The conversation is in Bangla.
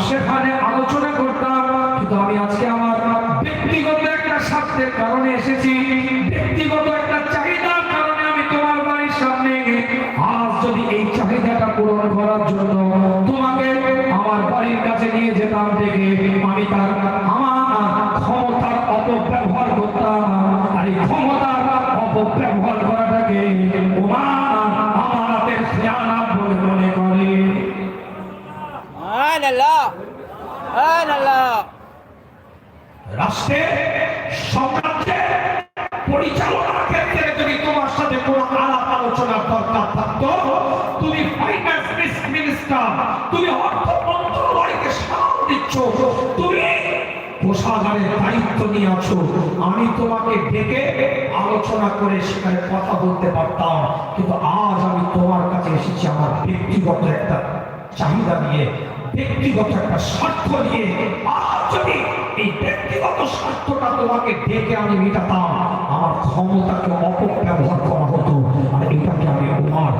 সেখানে আলোচনা করতাম। কিন্তু আমি আজকে আমার ব্যক্তিগত একটা স্বার্থের কারণে এসেছি, ব্যক্তিগত একটা চাহিদার কারণে আমি তোমার বাড়ির সামনে। আজ যদি এই চাহিদাটা পূরণ করার জন্য তোমাকে আমার বাড়ির কাছে নিয়ে যেতাম থেকে, আমি তার আমার ক্ষমতার অপব্যবহার করতাম। আর এই ক্ষমতার অপব্যবহার করাটাকে আমার হাতের খেয়ানাত বলে মনে করে। রাষ্ট্রের সাম্রাজ্যের পরিচালনার ক্ষেত্রে যদি তোমার সাথে কোনো আলাপ আলোচনার দরকার থাকতো, তুমি ফাইন্যান্স মিনিস্টার, তুমি অর্থ মন্ত্রণালয়কে সামল দিচ্ছ, তুমি কোষাগারের দায়িত্ব নিয়ে আছো, আমি তোমাকে ডেকে আলোচনা করে সেখানে কথা বলতে পারতাম। কিন্তু আজ আমি তোমার কাছে এসেছি আমার ব্যক্তিগত একটা চাহিদা নিয়ে, ব্যক্তিগত একটা স্বার্থ নিয়ে। আজ যদি এই ব্যক্তিগত স্বার্থটা তোমাকে ডেকে আমি মেটাতাম, আমার ক্ষমতাকে অপব্যবহার করা হতো। আর এটাকে আমি আমার